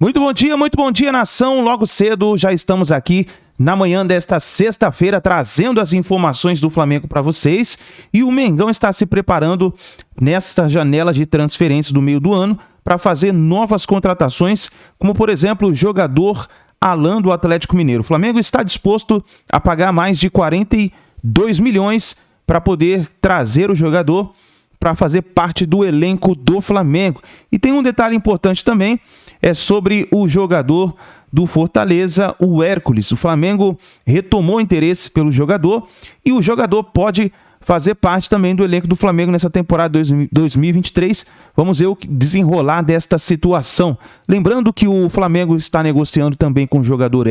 Muito bom dia, nação. Logo cedo já estamos aqui na manhã desta sexta-feira trazendo as informações do Flamengo para vocês. E o Mengão está se preparando nesta janela de transferências do meio do ano para fazer novas contratações, como por exemplo o jogador Alan do Atlético Mineiro. O Flamengo está disposto a pagar mais de 42 milhões para poder trazer o jogador para fazer parte do elenco do Flamengo. E tem um detalhe importante também, é sobre o jogador do Fortaleza, o Hércules. O Flamengo retomou interesse pelo jogador e o jogador pode fazer parte também do elenco do Flamengo nessa temporada 2023. Vamos ver o desenrolar desta situação. Lembrando que o Flamengo está negociando também com o jogador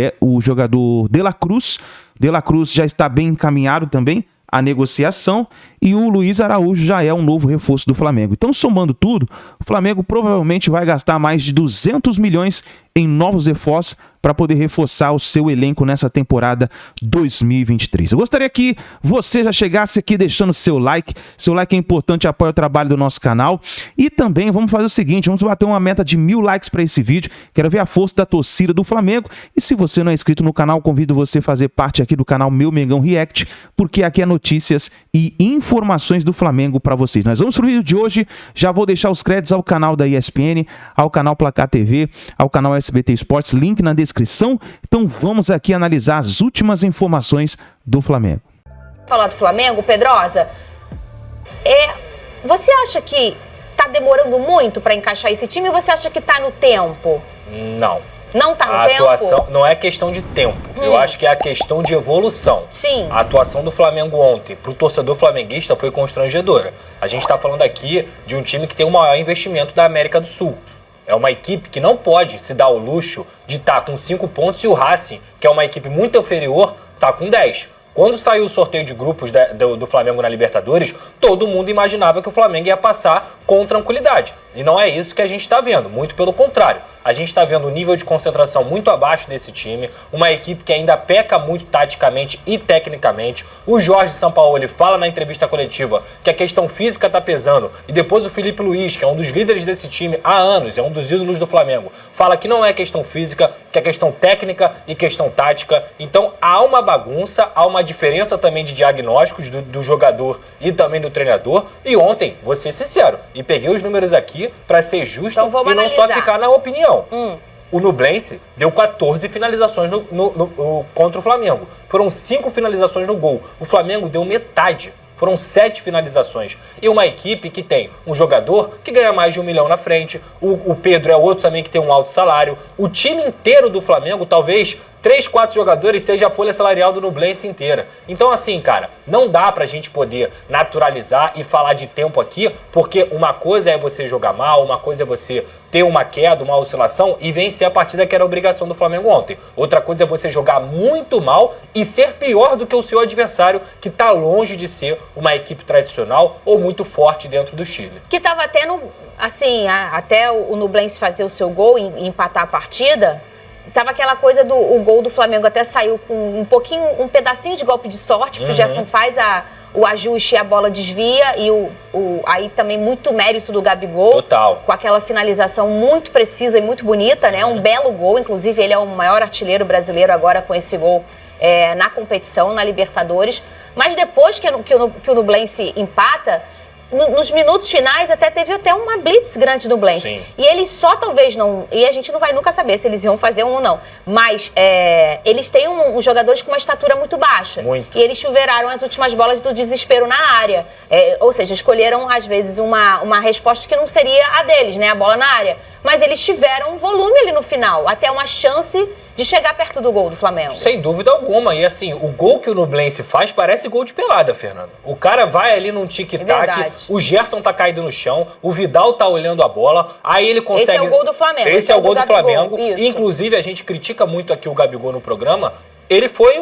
De La Cruz. De La Cruz já está bem encaminhado também a negociação e o Luiz Araújo já é um novo reforço do Flamengo. Então, somando tudo, o Flamengo provavelmente vai gastar mais de 200 milhões em novos reforços para poder reforçar o seu elenco nessa temporada 2023. Eu gostaria que você já chegasse aqui deixando seu like. Seu like é importante, apoia o trabalho do nosso canal. E também vamos fazer o seguinte, vamos bater uma meta de 1000 likes para esse vídeo. Quero ver a força da torcida do Flamengo. E se você não é inscrito no canal, convido você a fazer parte aqui do canal Meu Mengão React, porque aqui é notícias e informações do Flamengo para vocês. Nós vamos para o vídeo de hoje. Já vou deixar os créditos ao canal da ESPN, ao canal Placar TV, ao canal SBT Esportes, link na descrição. Então vamos aqui analisar as últimas informações do Flamengo. Falar do Flamengo, Pedrosa, você acha que tá demorando muito para encaixar esse time ou você acha que tá no tempo? Não. Não tá no a tempo? Atuação não é questão de tempo. Eu acho que é a questão de evolução. Sim. A atuação do Flamengo ontem, pro torcedor flamenguista, foi constrangedora. A gente tá falando aqui de um time que tem o maior investimento da América do Sul. É uma equipe que não pode se dar o luxo de estar com 5 pontos e o Racing, que é uma equipe muito inferior, tá com 10. Quando saiu o sorteio de grupos do Flamengo na Libertadores, todo mundo imaginava que o Flamengo ia passar com tranquilidade. E não é isso que a gente está vendo, muito pelo contrário. A gente está vendo um nível de concentração muito abaixo desse time, uma equipe que ainda peca muito taticamente e tecnicamente. O Jorge Sampaoli fala na entrevista coletiva que a questão física está pesando, e depois o Felipe Luiz, que é um dos líderes desse time há anos, é um dos ídolos do Flamengo, fala que não é questão física, que é questão técnica e questão tática. Então há uma bagunça, há uma diferença também de diagnósticos do jogador e também do treinador. E ontem, vou ser sincero, e peguei os números aqui para ser justo então, e não só ficar na opinião. O Nublense deu 14 finalizações contra o Flamengo. Foram 5 finalizações no gol. O Flamengo deu metade. Foram 7 finalizações. E uma equipe que tem um jogador que ganha mais de 1 milhão na frente. O Pedro é outro também que tem um alto salário. O time inteiro do Flamengo, talvez 3, 4 jogadores seja a folha salarial do Nublense inteira. Então assim, cara, não dá pra gente poder naturalizar e falar de tempo aqui, porque uma coisa é você jogar mal, uma coisa é você ter uma queda, uma oscilação e vencer a partida que era a obrigação do Flamengo ontem. Outra coisa é você jogar muito mal e ser pior do que o seu adversário, que tá longe de ser uma equipe tradicional ou muito forte dentro do Chile. Que tava até até o Nublense fazer o seu gol e empatar a partida. Tava aquela coisa o gol do Flamengo até saiu com um pedacinho de golpe de sorte, porque o Gerson faz o ajuste e a bola desvia, e aí também muito mérito do Gabigol. Total. Com aquela finalização muito precisa e muito bonita, né? Um belo gol, inclusive ele é o maior artilheiro brasileiro agora com esse gol na competição, na Libertadores. Mas depois que o Nublense empata, nos minutos finais até teve uma blitz grande do Nublense. Sim. E eles só talvez não... E a gente não vai nunca saber se eles iam fazer um ou não. Mas eles têm jogadores com uma estatura muito baixa. Muito. E eles chuveiraram as últimas bolas do desespero na área. Ou seja, escolheram às vezes uma resposta que não seria a deles, né? A bola na área. Mas eles tiveram um volume ali no final. Até uma chance de chegar perto do gol do Flamengo. Sem dúvida alguma. E assim, o gol que o Nublense faz parece gol de pelada, Fernando. O cara vai ali num tic-tac, o Gerson tá caído no chão, o Vidal tá olhando a bola, aí ele consegue... Esse é o gol do Flamengo. Esse é o gol do Flamengo. Isso. Inclusive, a gente critica muito aqui o Gabigol no programa. Ele foi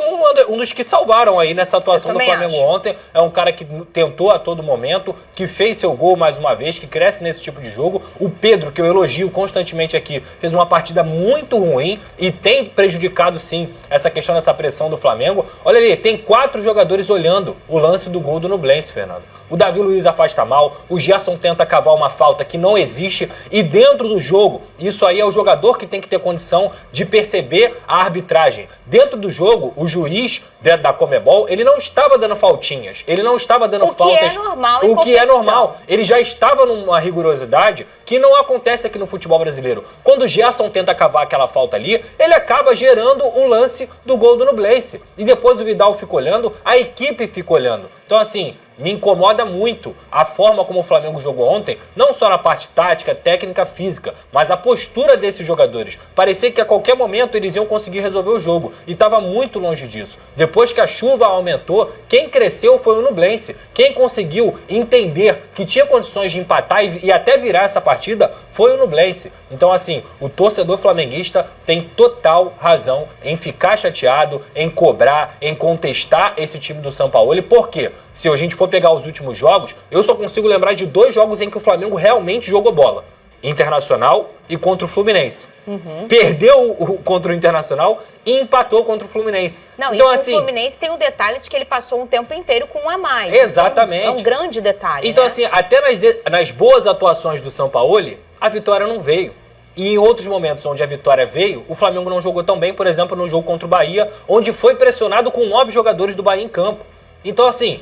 um dos que salvaram aí nessa atuação do Flamengo ontem. É um cara que tentou a todo momento, que fez seu gol mais uma vez, que cresce nesse tipo de jogo. O Pedro, que eu elogio constantemente aqui, fez uma partida muito ruim e tem prejudicado sim essa questão dessa pressão do Flamengo. Olha ali, tem 4 jogadores olhando o lance do gol do Nublense, Fernando. O Davi Luiz afasta mal, o Gerson tenta cavar uma falta que não existe e dentro do jogo, isso aí é o jogador que tem que ter condição de perceber a arbitragem. Dentro do jogo, o juiz da Conmebol, ele não estava dando faltinhas, ele não estava dando faltas. O que é normal. Ele já estava numa rigorosidade que não acontece aqui no futebol brasileiro. Quando o Gerson tenta cavar aquela falta ali, ele acaba gerando o lance do gol do Nublense. E depois o Vidal fica olhando, a equipe fica olhando. Então, assim, me incomoda muito a forma como o Flamengo jogou ontem, não só na parte tática, técnica, física, mas a postura desses jogadores. Parecia que a qualquer momento eles iam conseguir resolver o jogo, e estava muito longe disso. Depois que a chuva aumentou, quem cresceu foi o Nublense. Quem conseguiu entender que tinha condições de empatar e até virar essa partida foi o Nublense. Então, assim, o torcedor flamenguista tem total razão em ficar chateado, em cobrar, em contestar esse time do São Paulo. E por quê? Se a gente for pegar os últimos jogos, eu só consigo lembrar de 2 jogos em que o Flamengo realmente jogou bola. Internacional e contra o Fluminense. Perdeu contra o Internacional e empatou contra o Fluminense. Não, então, e assim, o Fluminense tem o detalhe de que ele passou um tempo inteiro com um a mais. Exatamente. É um grande detalhe. Então, né? assim, até nas boas atuações do São Paulo, a vitória não veio. E em outros momentos onde a vitória veio, o Flamengo não jogou tão bem, por exemplo, no jogo contra o Bahia, onde foi pressionado com 9 jogadores do Bahia em campo. Então, assim,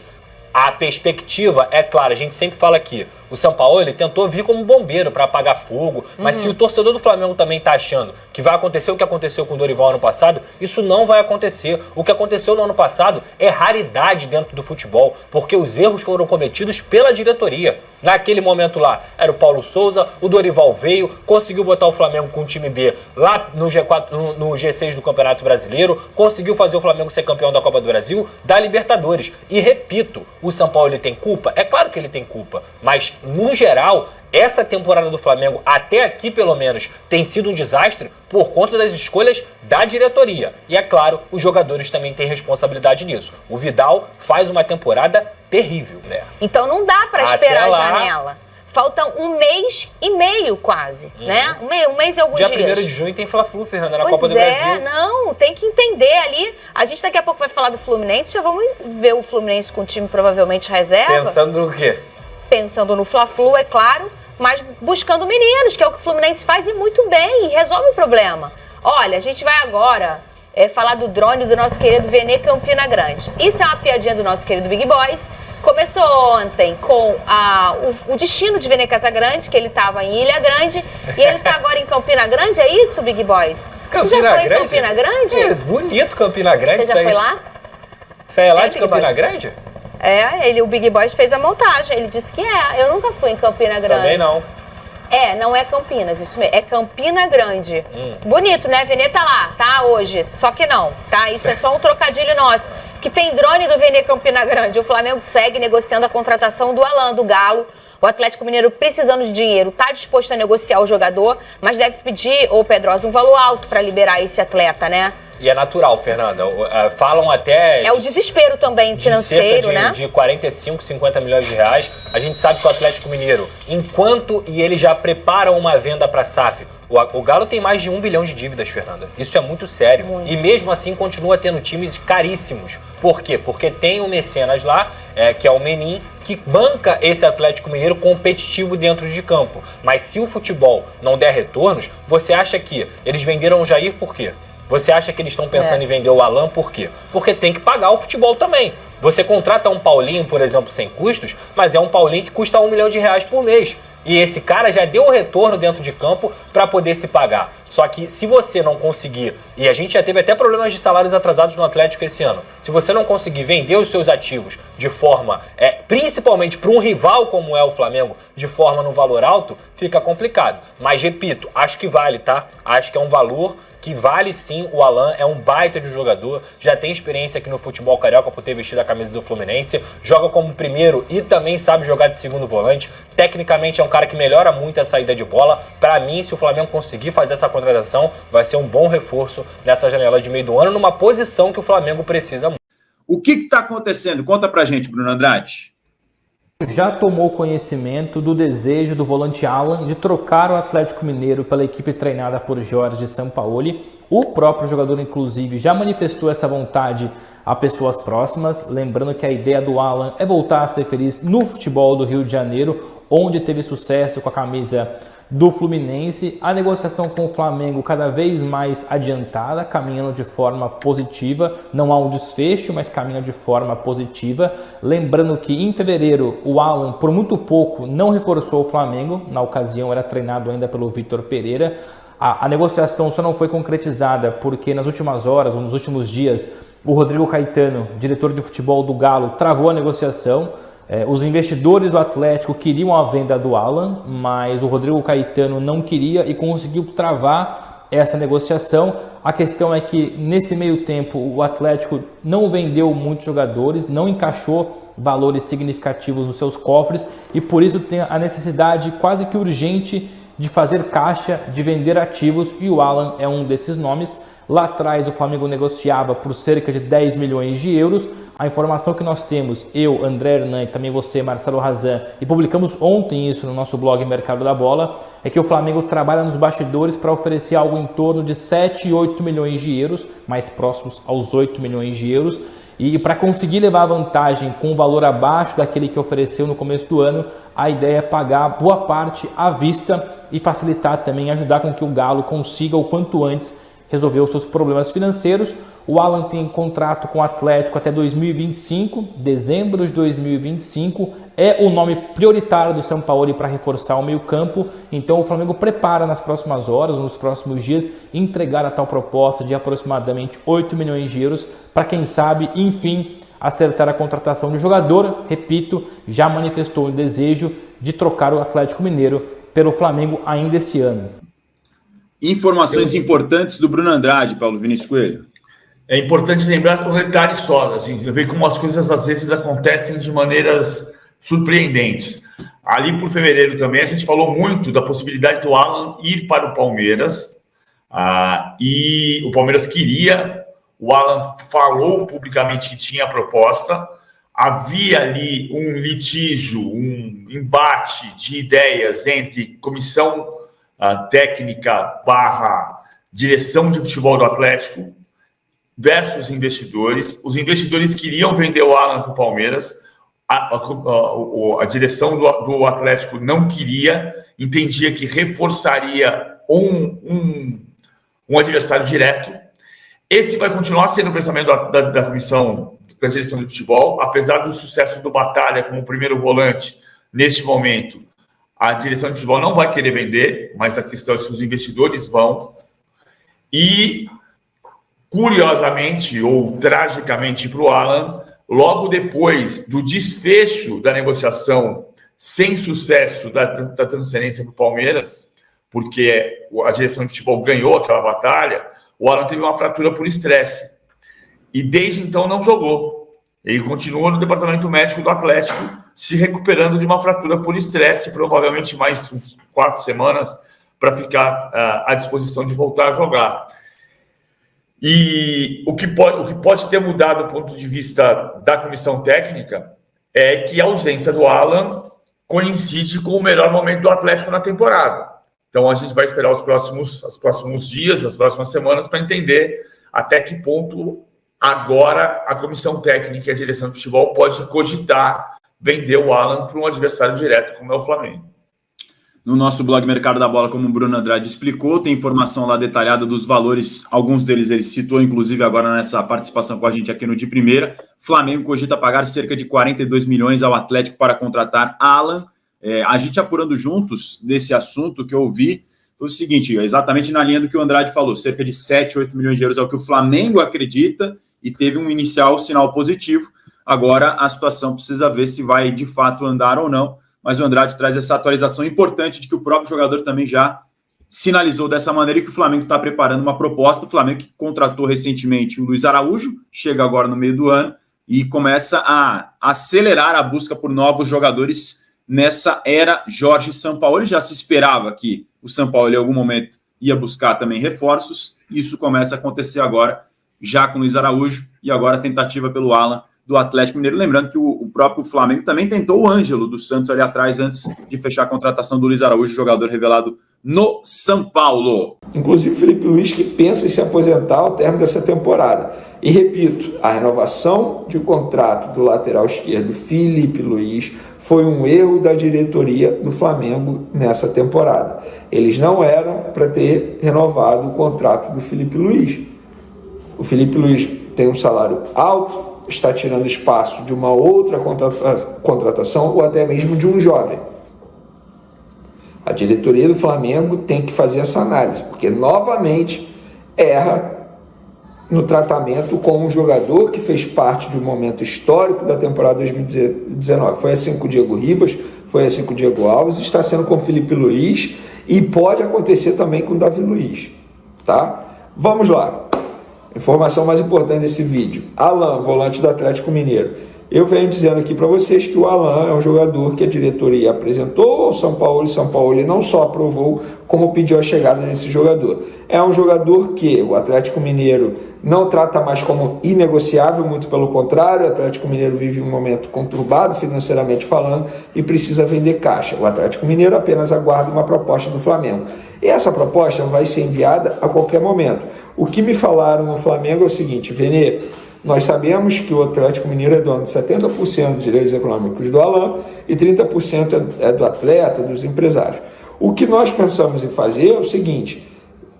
a perspectiva é clara, a gente sempre fala aqui, o São Paulo ele tentou vir como bombeiro para apagar fogo, mas se o torcedor do Flamengo também tá achando que vai acontecer o que aconteceu com o Dorival ano passado, isso não vai acontecer. O que aconteceu no ano passado é raridade dentro do futebol, porque os erros foram cometidos pela diretoria. Naquele momento lá, era o Paulo Souza, o Dorival veio, conseguiu botar o Flamengo com o time B lá no G4, no G6 do Campeonato Brasileiro, conseguiu fazer o Flamengo ser campeão da Copa do Brasil, da Libertadores. E repito, o São Paulo ele tem culpa? É claro que ele tem culpa, mas no geral, essa temporada do Flamengo, até aqui pelo menos, tem sido um desastre por conta das escolhas da diretoria. E é claro, os jogadores também têm responsabilidade nisso. O Vidal faz uma temporada terrível, né? Então não dá para esperar Até lá, a janela. Faltam 1 mês e meio quase, né? Um mês e alguns dia dias. 1º de junho tem Fla-Flu, Fernanda, na Pois Copa do Brasil. Não, tem que entender ali. A gente daqui a pouco vai falar do Fluminense, já vamos ver o Fluminense com o time provavelmente reserva. Pensando no quê? Pensando no Fla-Flu, é claro, mas buscando meninos, que é o que o Fluminense faz e muito bem, resolve o problema. Olha, a gente vai agora falar do drone do nosso querido Vene Campina Grande. Isso é uma piadinha do nosso querido Big Boys. Começou ontem com o destino de Vene Casagrande, que ele estava em Ilha Grande, e ele está agora em Campina Grande, é isso, Big Boys? Você já foi em Campina Grande? É bonito Campina Grande. Você já foi lá? Você é lá de Campina Grande? O Big Boys fez a montagem, ele disse que eu nunca fui em Campina Grande. Também não. Não é Campinas, isso mesmo, é Campina Grande. Bonito, né? Vene tá lá, tá? Hoje, só que não, tá? Isso é só um trocadilho nosso. Que tem drone do Vene Campina Grande. O Flamengo segue negociando a contratação do Alan, do Galo. O Atlético Mineiro, precisando de dinheiro, tá disposto a negociar o jogador, mas deve pedir, Pedrosa, um valor alto para liberar esse atleta, né? E é natural, Fernanda. Falam até... É o desespero também financeiro, né? De 45, 50 milhões de reais. A gente sabe que o Atlético Mineiro, enquanto eles já preparam uma venda para a SAF, o Galo tem mais de 1 bilhão de dívidas, Fernanda. Isso é muito sério. E mesmo assim continua tendo times caríssimos. Por quê? Porque tem o mecenas lá, que é o Menin, que banca esse Atlético Mineiro competitivo dentro de campo. Mas se o futebol não der retornos, você acha que eles venderam o Jair por quê? Você acha que eles estão pensando em vender o Alan por quê? Porque tem que pagar o futebol também. Você contrata um Paulinho, por exemplo, sem custos, mas é um Paulinho que custa 1 milhão de reais por mês. E esse cara já deu o retorno dentro de campo para poder se pagar. Só que se você não conseguir, e a gente já teve até problemas de salários atrasados no Atlético esse ano, se você não conseguir vender os seus ativos de forma, principalmente para um rival como é o Flamengo, de forma no valor alto, fica complicado. Mas repito, acho que vale, tá? Acho que é um valor que vale sim. O Alan é um baita de jogador, já tem experiência aqui no futebol carioca por ter vestido a camisa do Fluminense, joga como primeiro e também sabe jogar de segundo volante, tecnicamente é um cara que melhora muito a saída de bola. Para mim, se o Flamengo conseguir fazer essa contratação, vai ser um bom reforço nessa janela de meio do ano, numa posição que o Flamengo precisa muito. O que está acontecendo? Conta pra gente, Bruno Andrade. Já tomou conhecimento do desejo do volante Alan de trocar o Atlético Mineiro pela equipe treinada por Jorge Sampaoli. O próprio jogador, inclusive, já manifestou essa vontade a pessoas próximas. Lembrando que a ideia do Alan é voltar a ser feliz no futebol do Rio de Janeiro, onde teve sucesso com a camisa do Fluminense. A negociação com o Flamengo cada vez mais adiantada, caminhando de forma positiva. Não há um desfecho, mas caminha de forma positiva. Lembrando que em fevereiro o Alan, por muito pouco, não reforçou o Flamengo. Na ocasião era treinado ainda pelo Vitor Pereira. A negociação só não foi concretizada porque nas últimas horas ou nos últimos dias o Rodrigo Caetano, diretor de futebol do Galo, travou a negociação. Os investidores do Atlético queriam a venda do Alan, mas o Rodrigo Caetano não queria e conseguiu travar essa negociação. A questão é que nesse meio tempo o Atlético não vendeu muitos jogadores, não encaixou valores significativos nos seus cofres e por isso tem a necessidade quase que urgente de fazer caixa, de vender ativos, e o Alan é um desses nomes. Lá atrás o Flamengo negociava por cerca de 10 milhões de euros. A informação que nós temos, eu, André Hernan e também você, Marcelo Razan, e publicamos ontem isso no nosso blog Mercado da Bola, é que o Flamengo trabalha nos bastidores para oferecer algo em torno de 7 e 8 milhões de euros, mais próximos aos 8 milhões de euros. E para conseguir levar a vantagem com um valor abaixo daquele que ofereceu no começo do ano, a ideia é pagar boa parte à vista e facilitar também, ajudar com que o Galo consiga o quanto antes resolver os seus problemas financeiros. O Alan tem contrato com o Atlético até 2025, dezembro de 2025, é o nome prioritário do Sampaoli para reforçar o meio-campo. Então o Flamengo prepara nas próximas horas, nos próximos dias, entregar a tal proposta de aproximadamente 8 milhões de euros para, quem sabe, enfim, acertar a contratação do jogador. Repito, já manifestou o desejo de trocar o Atlético Mineiro pelo Flamengo ainda esse ano. Informações importantes do Bruno Andrade, Paulo Vinícius Coelho. É importante lembrar um detalhe só, assim, ver como as coisas às vezes acontecem de maneiras surpreendentes. Ali por fevereiro também a gente falou muito da possibilidade do Alan ir para o Palmeiras, e o Palmeiras queria, o Alan falou publicamente que tinha a proposta, havia ali um litígio, um embate de ideias entre comissão técnica / direção de futebol do Atlético versus investidores. Os investidores queriam vender o Alan para o Palmeiras, a direção do Atlético não queria, entendia que reforçaria um adversário direto. Esse vai continuar sendo o pensamento da comissão da direção de futebol, apesar do sucesso do Batalha como primeiro volante neste momento. A direção de futebol não vai querer vender, mas a questão é se os investidores vão. E, curiosamente ou tragicamente para o Alan, logo depois do desfecho da negociação sem sucesso da transferência para o Palmeiras, porque a direção de futebol ganhou aquela batalha, o Alan teve uma fratura por estresse. E desde então não jogou. Ele continua no departamento médico do Atlético, se recuperando de uma fratura por estresse, provavelmente mais uns 4 semanas, para ficar à disposição de voltar a jogar. E o que pode ter mudado do ponto de vista da comissão técnica é que a ausência do Alan coincide com o melhor momento do Atlético na temporada. Então a gente vai esperar os próximos dias, as próximas semanas, para entender até que ponto agora a comissão técnica e a direção de futebol pode cogitar vender o Alan para um adversário direto, como é o Flamengo. No nosso blog Mercado da Bola, como o Bruno Andrade explicou, tem informação lá detalhada dos valores, alguns deles ele citou, inclusive agora nessa participação com a gente aqui no De Primeira. Flamengo cogita pagar cerca de 42 milhões ao Atlético para contratar Alan. A gente apurando juntos desse assunto que eu ouvi, foi o seguinte, exatamente na linha do que o Andrade falou, cerca de 7, 8 milhões de euros é o que o Flamengo acredita e teve um inicial sinal positivo. Agora a situação precisa ver se vai de fato andar ou não, mas o Andrade traz essa atualização importante de que o próprio jogador também já sinalizou dessa maneira e que o Flamengo está preparando uma proposta. O Flamengo que contratou recentemente o Luiz Araújo, chega agora no meio do ano e começa a acelerar a busca por novos jogadores nessa era Jorge Sampaoli. Já se esperava que o Sampaoli em algum momento ia buscar também reforços, isso começa a acontecer agora, já com o Luiz Araújo e agora a tentativa pelo Alan do Atlético Mineiro. Lembrando que o próprio Flamengo também tentou o Ângelo dos Santos ali atrás, antes de fechar a contratação do Luiz Araújo, jogador revelado no São Paulo. Inclusive o Felipe Luiz, que pensa em se aposentar ao término dessa temporada. E repito, a renovação de contrato do lateral esquerdo Felipe Luiz foi um erro da diretoria do Flamengo nessa temporada. Eles não eram para ter renovado o contrato do Felipe Luiz. O Felipe Luiz tem um salário alto, está tirando espaço de uma outra contratação ou até mesmo de um jovem. A diretoria do Flamengo tem que fazer essa análise, porque novamente erra no tratamento com um jogador que fez parte de um momento histórico da temporada 2019. Foi assim com o Diego Ribas, foi assim com o Diego Alves, está sendo com o Felipe Luiz e pode acontecer também com o Davi Luiz. Tá? Vamos lá. Informação mais importante desse vídeo. Alan, volante do Atlético Mineiro. Eu venho dizendo aqui para vocês que o Alan é um jogador que a diretoria apresentou ao São Paulo e São Paulo não só aprovou, como pediu a chegada desse jogador. É um jogador que o Atlético Mineiro não trata mais como inegociável, muito pelo contrário, o Atlético Mineiro vive um momento conturbado financeiramente falando e precisa vender caixa. O Atlético Mineiro apenas aguarda uma proposta do Flamengo. E essa proposta vai ser enviada a qualquer momento. O que me falaram no Flamengo é o seguinte: Venê, nós sabemos que o Atlético Mineiro é dono de 70% dos direitos econômicos do Alan e 30% é do atleta, dos empresários. O que nós pensamos em fazer é o seguinte: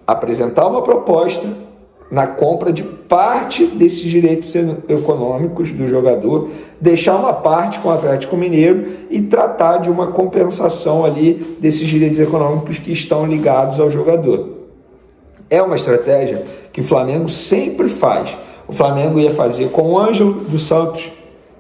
apresentar uma proposta na compra de parte desses direitos econômicos do jogador, deixar uma parte com o Atlético Mineiro e tratar de uma compensação ali desses direitos econômicos que estão ligados ao jogador. É uma estratégia que o Flamengo sempre faz. O Flamengo ia fazer com o Ângelo dos Santos,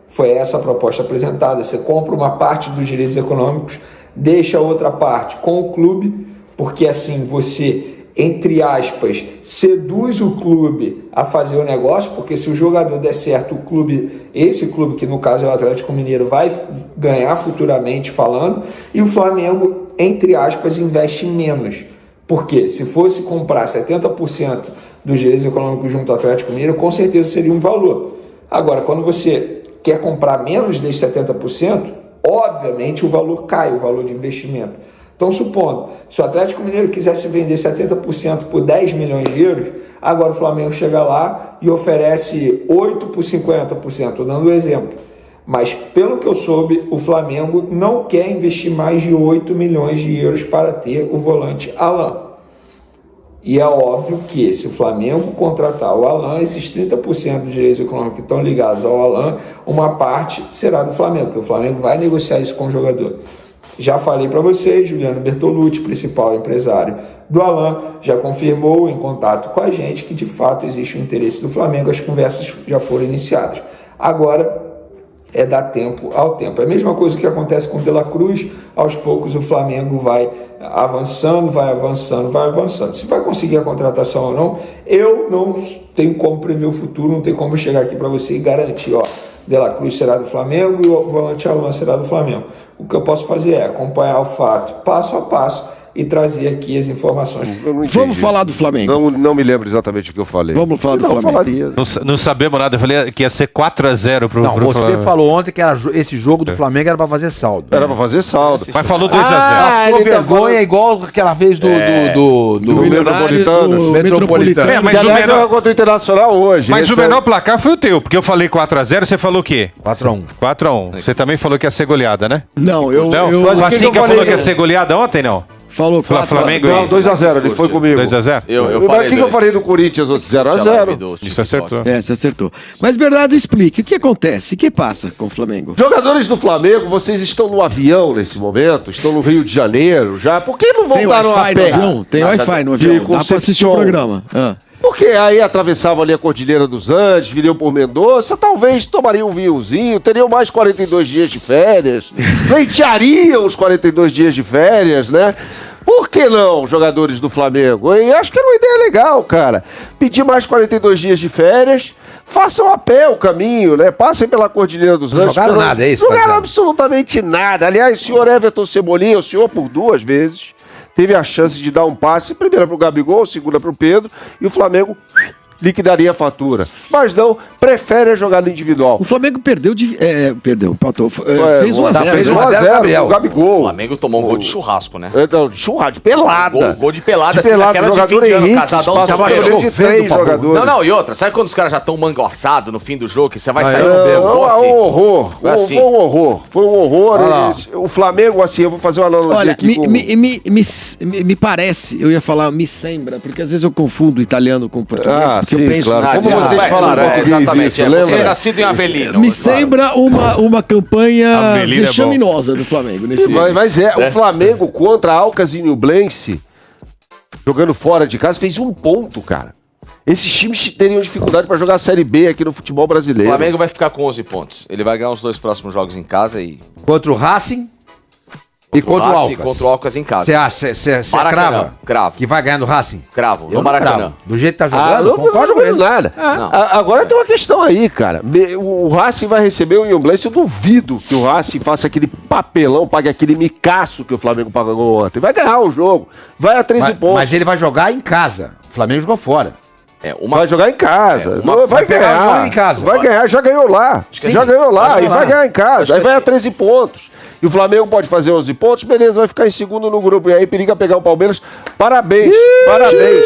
foi essa a proposta apresentada. Você compra uma parte dos direitos econômicos, deixa a outra parte com o clube, porque assim você, entre aspas, seduz o clube a fazer o negócio, porque se o jogador der certo, o clube, esse clube que no caso é o Atlético Mineiro, vai ganhar futuramente falando, e o Flamengo, entre aspas, investe menos. Porque se fosse comprar 70% dos direitos econômicos junto ao Atlético Mineiro, com certeza seria um valor. Agora, quando você quer comprar menos desses 70%, obviamente o valor cai, o valor de investimento. Então, supondo, se o Atlético Mineiro quisesse vender 70% por 10 milhões de euros, agora o Flamengo chega lá e oferece 8 por 50%, estou dando um exemplo. Mas, pelo que eu soube, o Flamengo não quer investir mais de 8 milhões de euros para ter o volante Alan. E é óbvio que, se o Flamengo contratar o Alan, esses 30% dos direitos econômicos que estão ligados ao Alan, uma parte será do Flamengo, porque o Flamengo vai negociar isso com o jogador. Já falei para vocês, Juliano Bertolucci, principal empresário do Alan, já confirmou em contato com a gente que de fato existe um interesse do Flamengo, as conversas já foram iniciadas. Agora é dar tempo ao tempo. É a mesma coisa que acontece com o De La Cruz, aos poucos o Flamengo vai avançando. Se vai conseguir a contratação ou não, eu não tenho como prever o futuro, não tenho como chegar aqui para você e garantir, ó, De La Cruz será do Flamengo e o volante Alan será do Flamengo. O que eu posso fazer é acompanhar o fato passo a passo e trazer aqui as informações. Vamos falar do Flamengo. Não me lembro exatamente o que eu falei. Vamos falar do Flamengo. Falaria. Não sabemos nada. Eu falei que ia ser 4-0 pro você Flamengo. falou ontem que esse jogo do Flamengo era pra fazer saldo. Era pra fazer saldo. Mas falou 2-0. A sua vergonha é igual aquela vez do Metropolitano. Mas o menor contra o Internacional hoje. Mas o menor placar foi o teu, porque eu falei 4-0, você falou o quê? 4-1. 4-1. Você também falou que ia ser goleada, né? Não, O Facinca falou que ia ser goleada ontem, não? Falou Flamengo Não, 2-0, ele foi comigo. 2-0? O que eu falei do Corinthians, outro 0-0? Isso acertou. Você acertou. Mas, Bernardo, explique, o que acontece? O que passa com o Flamengo? Jogadores do Flamengo, vocês estão no avião nesse momento, estão no Rio de Janeiro já, por que não voltaram a pé? Tem Wi-Fi no avião, dá pra assistir o programa. Porque aí atravessavam ali a Cordilheira dos Andes, viriam por Mendoza, talvez tomariam um vinhozinho, teriam mais 42 dias de férias, pleiteariam os 42 dias de férias, né? Por que não, jogadores do Flamengo? Eu acho que era uma ideia legal, cara. Pedir mais 42 dias de férias, façam a pé o caminho, né? Passem pela Cordilheira dos Andes. Não jogaram nada, é isso? Não jogaram absolutamente nada. Aliás, o senhor Everton Cebolinha, o senhor por 2 vezes teve a chance de dar um passe, primeira para o Gabigol, segunda para o Pedro, e o Flamengo liquidaria a fatura. Mas não, prefere a jogada individual. O Flamengo perdeu, empatou. Fez 1x0. Fez 1x0, o Gabigol. O Flamengo tomou um gol de churrasco, né? Então, churrasco, de pelada. Gol de pelada, de assim, pelada, daquelas de jogador fim de ano, Henrique, casadão tava solteiro. de 3 jogadores. Não, e outra, sabe quando os caras já estão mangoçados no fim do jogo, que você vai sair no assim? Um horror. Assim. Foi um horror. Foi um horror. O Flamengo, assim, eu vou fazer uma analogia Olha, aqui me parece, eu ia falar me sembra, porque às vezes eu confundo italiano com português, porque eu penso... Claro. Como vocês falam português isso, lembra? Você é nascido em Avelino. Me sembra uma campanha vexaminosa do Flamengo nesse momento. Mas o Flamengo contra Alcas e Nublense, jogando fora de casa, fez 1 ponto, cara. Esses times teriam dificuldade para jogar a Série B aqui no futebol brasileiro. O Flamengo vai ficar com 11 pontos. Ele vai ganhar os 2 próximos jogos em casa e... Contra o Racing e contra o Alcas. Contra o Alcas em casa. Você acha, você crava? Cravo. Que vai ganhar no Racing? Cravo, no Maracanã. Cravo. Do jeito que tá jogando, não jogando nada. Agora tem uma questão aí, cara. O Racing vai receber o Nublense. Eu duvido que o Racing faça aquele papelão, pague aquele micaço que o Flamengo pagou ontem. Vai ganhar o jogo. Vai a 13 pontos. Mas ele vai jogar em casa. O Flamengo jogou fora. Vai jogar em casa. Vai ganhar. Em casa. Vai ganhar, já ganhou lá. Já ganhou lá. E vai ganhar em casa. Aí vai a 13 pontos. E o Flamengo pode fazer 11 pontos, beleza, vai ficar em segundo no grupo. E aí periga pegar o Palmeiras. Parabéns. Parabéns.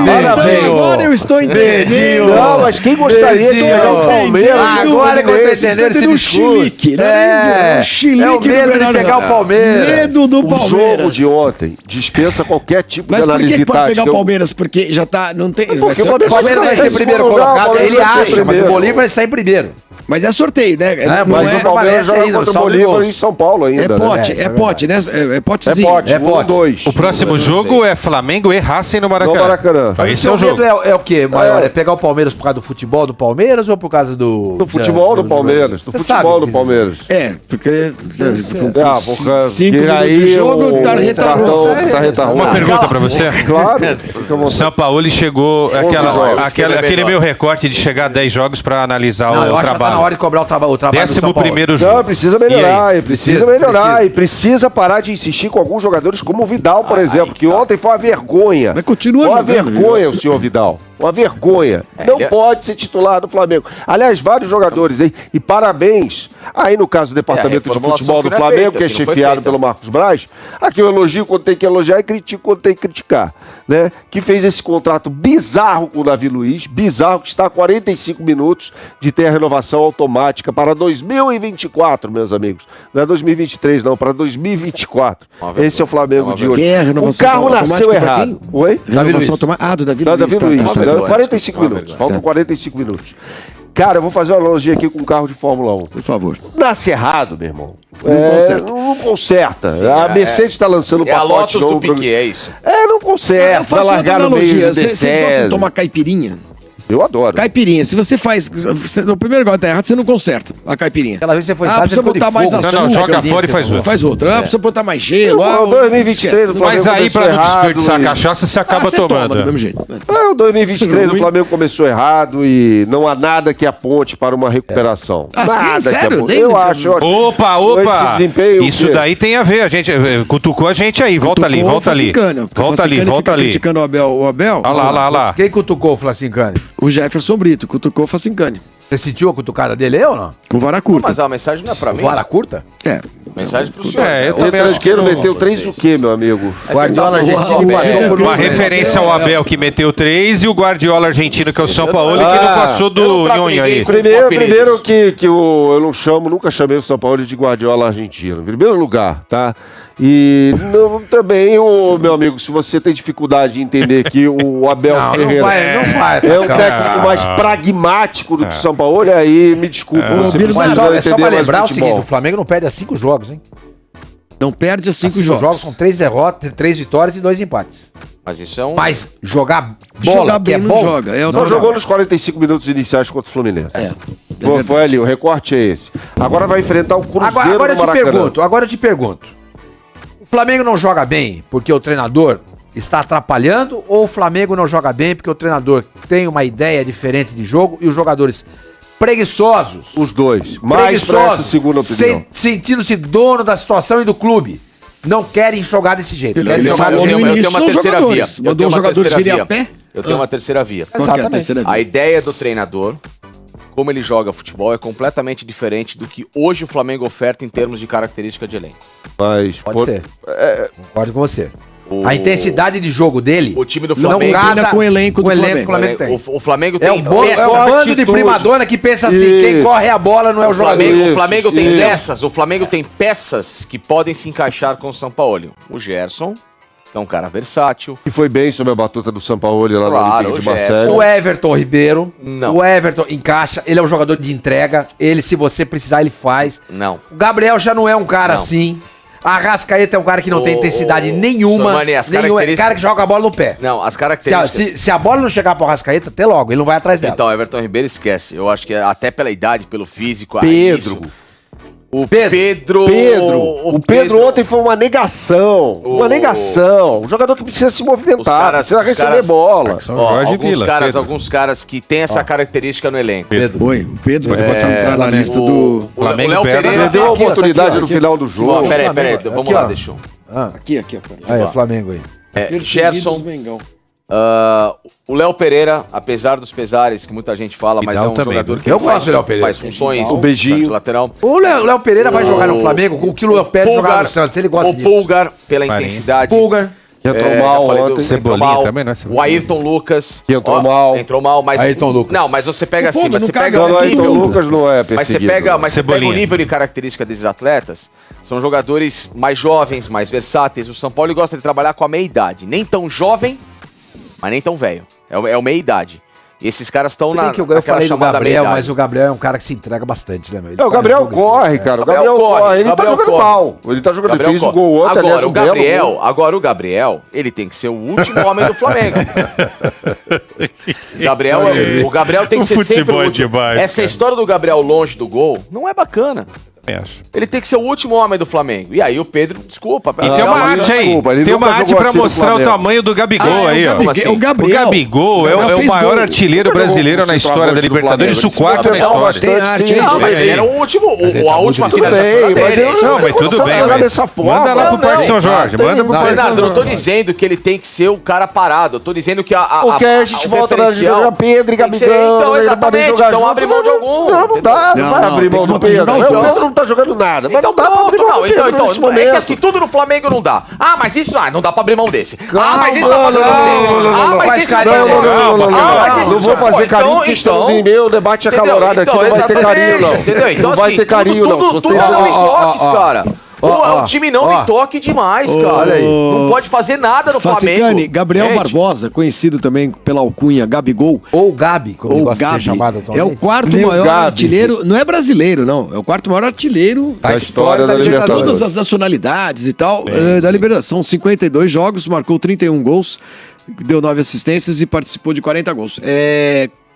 Parabéns. Agora eu estou entendendo. Não, mas quem gostaria de pegar o Palmeiras? Agora que eu tô entendendo esse chilique. É um chilique medo de pegar o Palmeiras. Medo do Palmeiras. O jogo de ontem dispensa qualquer tipo de análise tática. Mas por que pode pegar o Palmeiras? Porque já tá... Não tem... Porque o Palmeiras vai ser primeiro colocado. Ele acha, mas o Bolívar vai sair primeiro. Mas é sorteio, né? Mas o Palmeiras joga contra o Bolívar em São Paulo ainda. É pote, né? É potezinho. É pote, 2. O próximo jogo é Flamengo e Racing no Maracanã. No Maracanã. Esse é o jogo. É o quê, maior? É pegar o Palmeiras por causa do futebol do Palmeiras ou por causa do... Do futebol do Palmeiras. Do futebol do Palmeiras. Porque... 5 minutos de jogo, tá retarrado. Uma pergunta pra você. Claro. O São Paulo chegou... Aquele meu recorte de chegar a 10 jogos pra analisar o trabalho. Na hora de cobrar o trabalho do São Paulo. 11º jogo. Não, precisa melhorar, e precisa parar de insistir com alguns jogadores como o Vidal, por exemplo, que ontem foi uma vergonha. Mas continua uma jogando, vergonha o senhor Vidal. Uma vergonha. Não pode ser titular do Flamengo. Aliás, vários jogadores aí. E parabéns. Aí, no caso do departamento de futebol do Flamengo, que é chefiado pelo Marcos Braz, aqui eu elogio quando tem que elogiar e critico quando tem que criticar. Né? Que fez esse contrato bizarro com o Davi Luiz, bizarro, que está a 45 minutos de ter a renovação automática para 2024, meus amigos. Não é 2023, não, para 2024. Esse é o Flamengo de hoje. O carro nasceu errado. Oi? Renovação automática. Do Davi Luiz. 45 minutos. Faltam 45 minutos. Cara, eu vou fazer uma analogia aqui com um carro de Fórmula 1. Por favor. Nasce errado, meu irmão. Não conserta. Sim, a Mercedes está lançando um pacote a Lotus novo. do Piquet, é isso? Não conserta. Vai largar no meio do Você gosta de tomar caipirinha? Eu adoro. Caipirinha, se você faz... No primeiro gol tá errado, você não conserta a caipirinha. Aquela vez você foi precisa botar mais açúcar. Não, joga fora e faz outra. Faz outra. Precisa botar mais gelo. 2023 do Flamengo. Mas aí, pra não desperdiçar a cachaça, você acaba tomando. Do mesmo jeito. O 2023 do Flamengo começou errado e não há nada que aponte para uma recuperação. Nada sim, sério? que aponte. Eu acho. Opa! Isso daí tem a ver. A gente cutucou a gente aí. Volta ali. Volta ali. Criticando o Abel. Olha lá. Quem cutucou o Flacincani? O Jefferson Brito cutucou o Facincani. Você sentiu a cutucada dele ou não? Com vara curta. Mas a mensagem não é pra mim. Vara curta? Mensagem pro senhor. Eu também acho que ele meteu 3 o quê, meu amigo? Guardiola argentino empatou por uma referência ao Abel que meteu 3 e o Guardiola argentino, que é o São Paulo, que não passou do Nhonho aí. Primeiro que eu não chamo, nunca chamei o São Paulo de Guardiola argentino. Em primeiro lugar, tá? E também, meu amigo, se você tem dificuldade em entender que o Abel Ferreira é um técnico mais pragmático do que o São Paulo, aí me desculpa, você precisa entender. É só pra lembrar o seguinte, o Flamengo não perde a 5 jogos, hein? Não perde a 5 jogos. 5 jogos são 3 derrotas, 3 vitórias e 2 empates. Mas isso é um... Mas jogar bola, que é bom... Só jogou nos 45 minutos iniciais contra o Fluminense. Foi ali, o recorte é esse. Agora vai enfrentar o Cruzeiro agora eu te pergunto. O Flamengo não joga bem porque o treinador está atrapalhando ou o Flamengo não joga bem porque o treinador tem uma ideia diferente de jogo e os jogadores preguiçosos? Os dois. Mais pra essa segunda opinião. Sentindo-se dono da situação e do clube. Não querem jogar desse jeito. Eu tenho uma terceira via. Mandou os jogadores virem a pé? Eu tenho uma terceira via. Qual é a terceira via? A ideia do treinador como ele joga futebol é completamente diferente do que hoje o Flamengo oferta em termos de característica de elenco. Mas Pode ser. Concordo com você. A intensidade de jogo dele. O time do Flamengo não casa com o elenco do Flamengo. Que o Flamengo tem. O Flamengo tem É o bando de primadona que pensa assim, quem corre a bola não é o jogador. O Flamengo tem peças, o Flamengo tem peças que podem se encaixar com o Sampaoli. O Gerson, que é um cara versátil. Que foi bem sob a batuta do Sampaoli lá Claro, no Olympique de Marseille. O Everton Ribeiro. Não. O Everton encaixa, ele é um jogador de entrega. Ele, se você precisar, ele faz. Não. O Gabriel já não é um cara Não. assim. A Arrascaeta é um cara que não tem intensidade nenhuma. Mani, as nenhuma. É características- cara que joga a bola no pé. Não, as características... Se a bola não chegar pro Arrascaeta, até logo, ele não vai atrás dela. Então, Everton Ribeiro esquece. Eu acho que até pela idade, pelo físico... Pedro. O Pedro... O Pedro ontem foi uma negação. Uma negação. Um jogador que precisa se movimentar, precisa receber bola. Alguns caras que têm essa característica no elenco. Oi, o Pedro pode entrar na lista do... O Léo Pereira deu a oportunidade no final do jogo. Peraí, vamos lá, deixa eu... Aqui, ó. Aí, o Flamengo aí. Gerson... o Léo Pereira, apesar dos pesares que muita gente fala, mas é um também, jogador que eu gosto do Léo Pereira. faz funções. O beijinho. Lateral. O Léo Pereira vai jogar no Flamengo com o que o Léo Pereira jogar no Santos. Ele gosta o disso. Pulgar, pela intensidade. Pulgar. Entrou mal ontem. Cebolinha também, não é? O Ayrton Lucas. Entrou mal. Entrou mal, mas... Ayrton Lucas. Não, mas você pega assim, mas você pega Não, o Ayrton nível... Lucas não é Mas você perseguido. pega o nível de característica desses atletas, são jogadores mais jovens, mais versáteis. O São Paulo gosta de trabalhar com a meia-idade. Nem tão jovem, mas nem tão velho. É o meia-idade. E esses caras estão na Eu falei do Gabriel, mas o Gabriel é um cara que se entrega bastante, né, meu? O Gabriel corre, cara. O Gabriel corre. Ele tá jogando mal. Ele tá jogando. Ele fez o gol ontem, aliás, Agora o Gabriel, ele tem que ser o último homem do Flamengo. O Gabriel tem que ser sempre o último. Essa história do Gabriel longe do gol não é bacana. Ele tem que ser o último homem do Flamengo. E aí o Pedro, desculpa. E tem uma arte aí. Tem uma arte pra mostrar o tamanho do Gabigol aí, ó. O Gabriel. O Gabigol é o maior artilheiro brasileiro na história da Libertadores. O quarto na história. Tem arte, hein? Não, mas ele era o último, a última Tudo bem, mas tudo bem, mas manda lá pro Parque São Jorge. Manda pro Parque São Bernardo, eu não tô Jorge. dizendo que ele tem que ser o cara parado. Eu tô dizendo que Porque a gente volta na jogar Pedro e Gabigol. Então, exatamente. Então abre mão de algum. Não dá, não vai abrir mão do Pedro. O Pedro não tá jogando nada. Mas Então não dá pra abrir mão do Pedro nesse é que momento. assim, tudo no Flamengo não dá. Ah, mas isso não dá pra abrir mão desse. Mas isso não dá pra abrir mão desse. Mas isso Não vou fazer carinho porque estamos em meio debate acalorado aqui. Não vai ter carinho, não. Entendeu? Então, não vai ter carinho, não. Tudo não tem toques, cara. O time não tem toque demais, cara. Não pode fazer nada no Flamengo. Facicani, Gabriel Barbosa, conhecido também pela alcunha Gabigol. Ou Gabi, como ele Ou gosta de ser Gabi, chamado é atualmente. o quarto maior artilheiro, não é brasileiro, não. É o quarto maior artilheiro Da história da Libertadores. todas as nacionalidades e tal, da Libertadores. São 52 jogos, marcou 31 gols, deu 9 assistências e participou de 40 gols.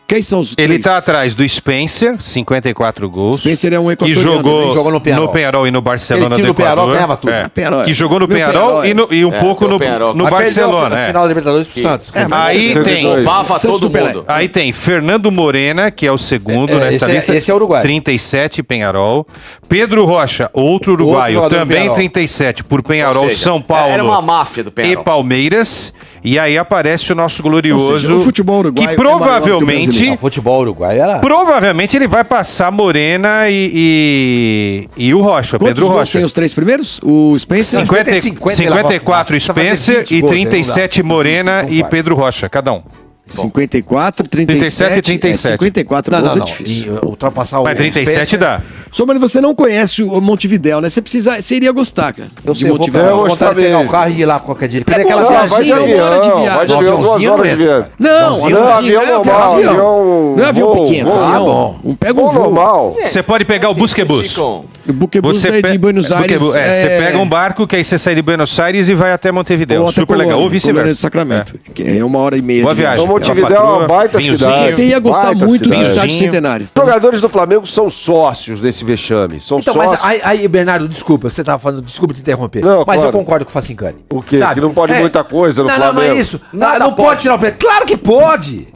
Quem são os Ele três? tá atrás do Spencer, 54 gols. Spencer é um Que equatoriano. jogou no Penharol. no Penharol e no Barcelona Ele do no Penharol Equador. ganhava tudo. Penharol. Que jogou no Meu Penharol Penharol, e um pouco no Mas Barcelona. perdeu a final da Libertadores pro Santos. Aí tem... Roubava Santos todo do Pelé. mundo. Aí tem Fernando Morena, que é o segundo nessa lista. Esse é uruguai. 37, Penharol. Pedro Rocha, outro uruguaio, jogador do também Penharol. 37, por Penharol, Ou seja, São Paulo era uma máfia do e Penharol. Palmeiras. E aí aparece o nosso glorioso, Ou seja, o futebol uruguaio que é maior que o provavelmente... brasileiro. O futebol uruguai era... Provavelmente ele vai passar Morena e o Rocha, Quantos Pedro gols Rocha. tem os três primeiros? O Spencer? 54 Spencer e 37 Morena e Pedro Rocha, cada um. 54, 37 37, e 37. 54 gols é difícil. E ultrapassar o Mas 37 Spencer- dá. Só, mas você não conhece o Montevidéu, né? Você iria gostar, cara. Eu sei, eu vou Montevidéu. pegar, eu vontade de pegar também. o carro e ir lá qualquer dia. Cadê Pega aquela uma Vai de viagem, uma hora de avião, viagem. vai de avião, 2 Aviãozinho, horas de né? viagem. Não, Avião normal, avião... Não é avião voo, pequeno, voo, avião. Pega um voo voo. normal. Você pode pegar o Busquebus. O Buquebus de Buenos Aires. Você pega um barco que aí você sai de Buenos Aires e vai até Montevidéu. ou até Super legal. Ou Colônia de vice-versa. Sacramento. Que é 1h30 Boa de viagem. Então Montevidéu é uma baita Vinhozinho. cidade. Você ia gostar Baita muito do cidade. estádio Centenário. Os jogadores do Flamengo são sócios desse vexame. São Então, sócios. mas aí, Bernardo, desculpa, você tava falando, desculpa te interromper. Não, mas claro. eu concordo com o Facincani. O quê? Que não pode muita coisa no Não, não é Flamengo. isso. Não pode tirar o Pedro. Claro que pode.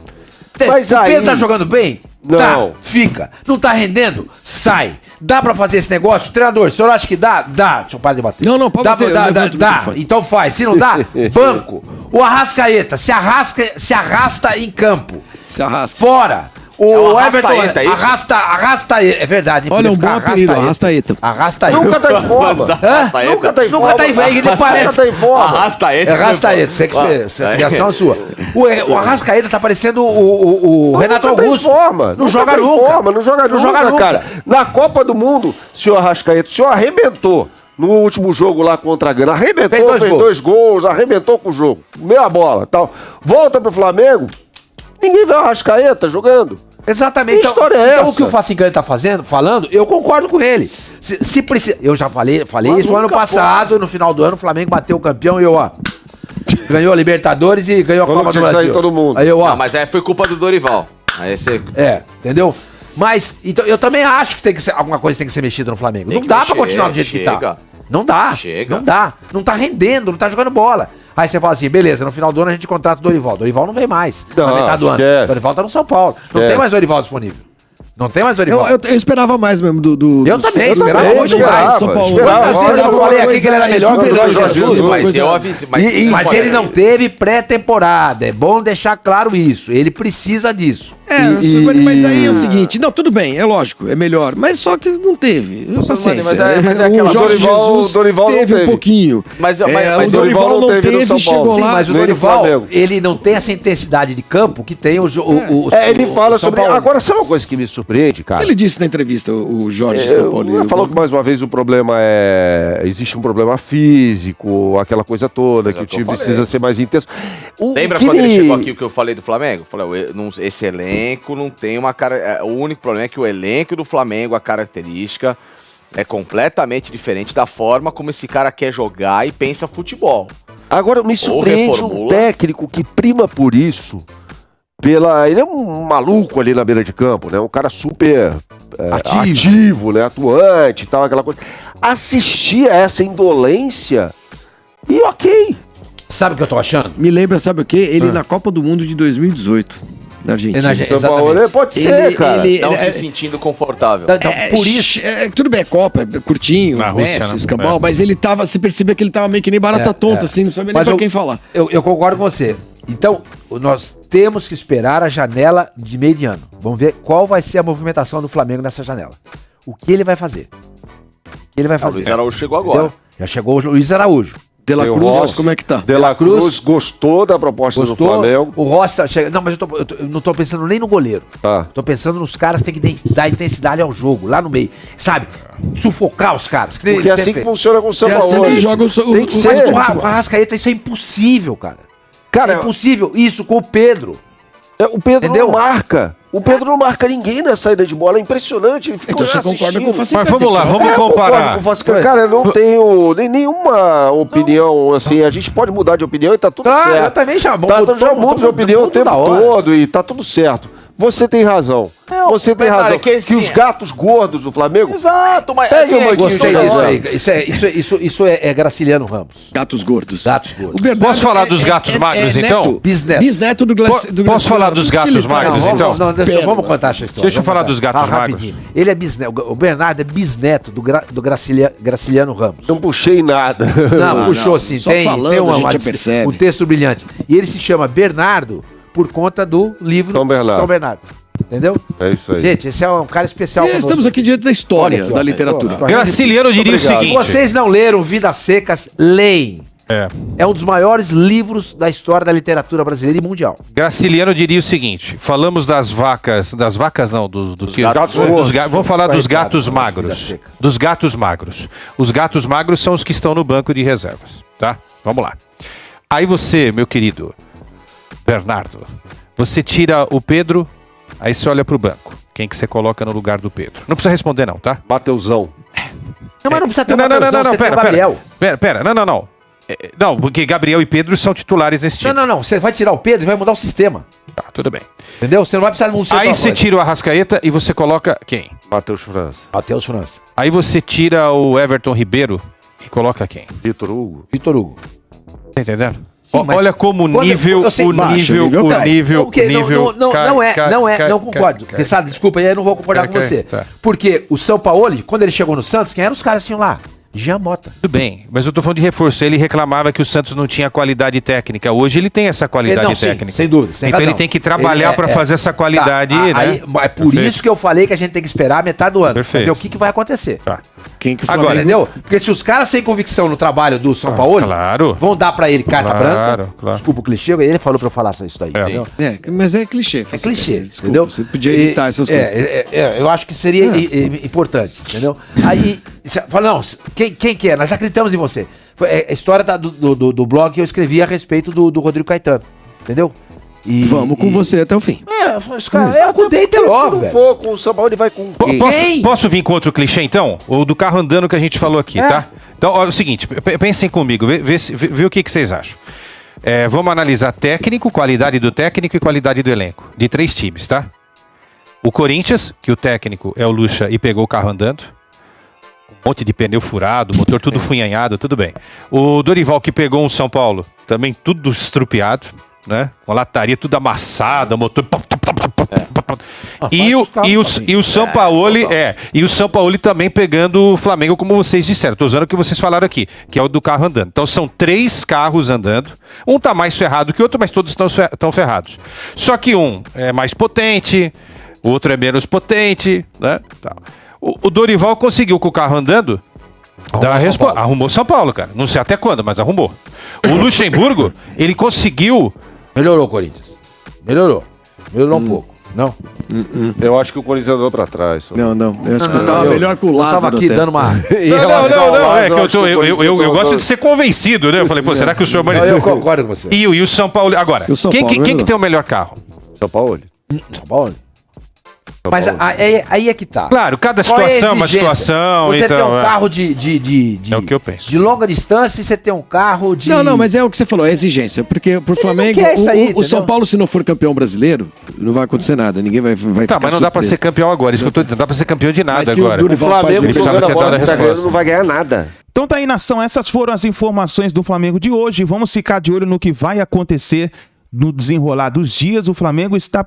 Mas o Pedro aí- tá jogando bem? Não. Tá, fica. Não tá rendendo? Sai. Dá pra fazer esse negócio? Treinador, o senhor acha que dá? Dá. Deixa eu parar de bater. Não, pode dá, bater, Dá, eu dá, levanto o dá. microfone. Então faz. Se não dá, banco. O Arrascaeta se arrasta em campo. Se arrasta. Fora. O Everton Arrascaeta, é isso? arrasta, é verdade. Olha, um bom apelido, Arrascaeta. Arrascaeta. Nunca tá em forma. Arrascaeta. Nunca tá em forma. Nunca tá em forma. Ele parece. Nunca tá em forma. Arrascaeta. Arrascaeta, você que fez, a criação é sua. O Arrascaeta tá parecendo o Renato Augusto. Não joga nunca. Não joga nunca, cara. Na Copa do Mundo, o senhor Arrascaeta, o senhor arrebentou. No último jogo lá contra a Gana, arrebentou, fez dois gols, arrebentou com o jogo, meia bola tal. Volta pro Flamengo, ninguém vê o Arrascaeta jogando. Exatamente. Que história é então essa? o que o Facingani tá falando, eu concordo com ele. Se precisa, eu já falei isso ano passado, no final do ano, o Flamengo bateu o campeão e eu, ganhou a Libertadores e ganhou a Copa do Brasil. Todo mundo. Aí eu, Não, mas foi culpa do Dorival. Aí você... entendeu? Mas, então, eu também acho que tem que ser, alguma coisa tem que ser mexida no Flamengo. Não dá pra continuar do jeito que tá. Não dá. Não dá. Não tá rendendo, não tá jogando bola. Aí você fala assim, beleza, no final do ano a gente contrata o Dorival. Dorival não vem mais. Na metade do ano. Dorival tá no São Paulo. Não tem mais Dorival disponível. Não tem mais Dorival. Eu esperava mais mesmo do Eu também, esperava muito mais. São Paulo. Quantas vezes eu falei aqui que ele era melhor que o Jorge Jesus? Mas ele não teve pré-temporada. É bom deixar claro isso. Ele precisa disso. Mas aí é o seguinte, não, tudo bem, é lógico, é melhor, mas só que não teve. Paciência. Mas é aquela o Jorge Jesus Dorival teve um pouquinho. Mas o Dorival não teve, chegou Sim, lá. mas o Dorival, ele não tem essa intensidade de campo que tem o ele fala sobre... Agora, sabe uma coisa que me surpreende, cara? Ele disse na entrevista, o Jorge São Paulo. Ele falou que, mais uma vez, o problema é... Existe um problema físico, aquela coisa toda, que o time precisa ser mais intenso. Lembra quando ele chegou aqui o que eu falei do Flamengo? Eu falei, esse elenco não tem uma cara. O único problema é que o elenco do Flamengo, a característica, é completamente diferente da forma como esse cara quer jogar e pensa futebol. Agora, me surpreende um técnico que prima por isso. Ele é um maluco ali na beira de campo, né? Um cara super ativo, né? Atuante e tal, aquela coisa. Assistir a essa indolência e ok. Sabe o que eu tô achando? Me lembra, sabe o quê? Ele na Copa do Mundo de 2018. Na Argentina. Exatamente. Pode ser, cara. Não se sentindo confortável. Então, por isso... tudo bem, é Copa, é curtinho, Messi, escambau, mas ele tava, se percebia que ele tava meio que nem barata tonta, assim, não sabia nem pra quem falar. Eu concordo com você. Então, nós temos que esperar a janela de meio de ano. Vamos ver qual vai ser a movimentação do Flamengo nessa janela. O que ele vai fazer? O Luiz Araújo chegou agora. Entendeu? Já chegou o Luiz Araújo. De La Cruz, como é que tá? De La Cruz gostou da proposta do Flamengo. O Rossi chega... Não, mas eu não tô pensando nem no goleiro. Tô pensando nos caras que tem que dar intensidade ao jogo, lá no meio. Sabe? Sufocar os caras. Porque é assim que funciona com o São Paulo. Tem que ser. Mas o Arrascaeta, isso é impossível, cara. É impossível. Isso com o Pedro. O Pedro não marca. O Pedro não marca ninguém na saída de bola. É impressionante. Ele fica então você concorda com o Facingani? Mas vamos lá, vamos comparar. Cara, eu não tenho nenhuma opinião, assim. A gente pode mudar de opinião e tá tudo certo. Eu também já mudo de opinião o tempo todo e tá tudo certo. Você tem razão. Você tem razão. Que os gatos gordos do Flamengo... Exato, mas... Gostei disso aí. Isso é Graciliano Ramos. Gatos gordos. Posso falar dos gatos magros, então? Bisneto do Graciliano. Posso falar dos gatos magros, então? Vamos contar essa história. Deixa eu falar dos gatos magros. Ele é bisneto. O Bernardo é bisneto do Graciliano Ramos. Não puxei nada. Não, puxou sim. Só falando, a gente percebe. Um texto brilhante. E ele se chama Bernardo por conta do livro São Bernardo. Entendeu? É isso aí. Gente, esse é um cara especial. Estamos aqui diante da história da literatura. Graciliano diria o seguinte... Se vocês não leram Vidas Secas, leem. É um dos maiores livros da história da literatura brasileira e mundial. Graciliano diria o seguinte: falamos das vacas não, vamos falar dos gatos magros. Dos gatos magros. Os gatos magros são os que estão no banco de reservas, tá? Vamos lá. Aí você, meu querido Bernardo, você tira o Pedro, aí você olha pro banco. Quem que você coloca no lugar do Pedro? Não precisa responder não, tá? Mateusão. Não, mas não precisa ter o Mateusão, você tem o Gabriel. Pera, não. Não, porque Gabriel e Pedro são titulares nesse time. Não. Você vai tirar o Pedro e vai mudar o sistema. Tá, tudo bem. Entendeu? Você não vai precisar de um Aí você tira o Arrascaeta e você coloca quem? Matheus França. Aí você tira o Everton Ribeiro e coloca quem? Vitor Hugo. Tá entendendo? Sim, olha como o nível. Não concordo. Porque, sabe, desculpa, aí eu não vou concordar com você. Porque o São Paulo, quando ele chegou no Santos, quem eram os caras que tinham lá? Jean Mota. Tudo bem, mas eu tô falando de reforço. Ele reclamava que o Santos não tinha qualidade técnica. Hoje ele tem essa qualidade técnica. Sem dúvida. Então ele tem que trabalhar para fazer essa qualidade, né? Aí, é por isso que eu falei que a gente tem que esperar a metade do ano. Perfeito. Pra ver o que vai acontecer. Tá. Quem que Agora, entendeu? Porque se os caras têm convicção no trabalho do São Paulo, vão dar pra ele carta branca. Desculpa o clichê, ele falou pra eu falar isso aí. Entendeu? Mas é clichê. É clichê, Desculpa, entendeu? Você podia evitar essas coisas. Eu acho que seria importante, entendeu? Aí, fala, não, quem que é? Nós acreditamos em você. A história do blog que eu escrevi a respeito do Rodrigo Caetano, entendeu? Vamos com você até o fim. Os caras, eu acudei até logo, Se não for com o São Paulo, ele vai com quem? Posso vir com outro clichê, então? O do carro andando que a gente falou aqui, tá? Então, ó, é o seguinte, pensem comigo, vê o que vocês acham. Vamos analisar técnico, qualidade do técnico e qualidade do elenco. De 3 times, tá? O Corinthians, que o técnico é o Lucha e pegou o carro andando. Um monte de pneu furado, motor tudo funhanhado, tudo bem. O Dorival, que pegou um São Paulo, também tudo estrupiado, né? Com a lataria tudo amassada, motor... E o Sampaoli e o Sampaoli também pegando o Flamengo, como vocês disseram. Tô usando o que vocês falaram aqui, que é o do carro andando. Então são 3 carros andando. Um tá mais ferrado que o outro, mas todos estão ferrados. Só que um é mais potente, o outro é menos potente, né? O Dorival conseguiu com o carro andando arrumou São Paulo, cara. Não sei até quando, mas arrumou. O Luxemburgo, ele conseguiu... Melhorou o Corinthians. Melhorou um pouco. Não? Eu acho que o Corinthians andou pra trás. Não. Eu acho que eu tava melhor com o Lázaro. Eu tava aqui dando uma... Não. É que eu gosto de ser convencido, né? Eu falei, será que o senhor... Eu concordo com você. E o São Paulo... Agora, quem que tem o melhor carro? São Paulo. Mas aí é que tá. Claro, cada situação é uma situação. Você tem um carro é o que eu penso. de longa distância e você tem um carro de... Não, mas é o que você falou, é exigência. Porque pro Flamengo, o São Paulo, se não for campeão brasileiro, não vai acontecer nada. Ninguém vai ficar mas não dá pra ser campeão agora. Isso que eu tô dizendo. Dá pra ser campeão de nada agora. O Flamengo jogando a bola não vai ganhar nada. Então tá aí, nação. Essas foram as informações do Flamengo de hoje. Vamos ficar de olho no que vai acontecer no desenrolar dos dias. O Flamengo está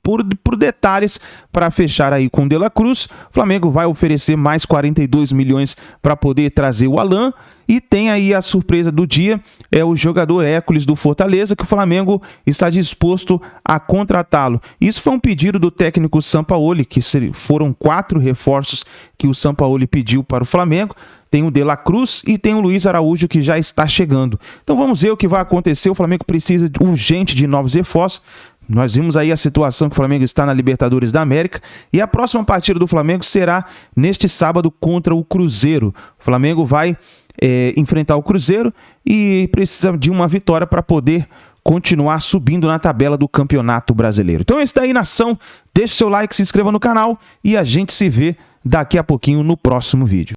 por detalhes para fechar aí com o De La Cruz. O Flamengo vai oferecer mais 42 milhões para poder trazer o Alan. E tem aí a surpresa do dia, é o jogador Hércules do Fortaleza, que o Flamengo está disposto a contratá-lo. Isso foi um pedido do técnico Sampaoli, que foram 4 reforços que o Sampaoli pediu para o Flamengo. Tem o De La Cruz e tem o Luiz Araújo, que já está chegando. Então vamos ver o que vai acontecer. O Flamengo precisa urgente de novos reforços. Nós vimos aí a situação que o Flamengo está na Libertadores da América e a próxima partida do Flamengo será neste sábado contra o Cruzeiro. O Flamengo vai enfrentar o Cruzeiro e precisa de uma vitória para poder continuar subindo na tabela do Campeonato Brasileiro. Então é isso daí, nação. Deixe seu like, se inscreva no canal e a gente se vê daqui a pouquinho no próximo vídeo.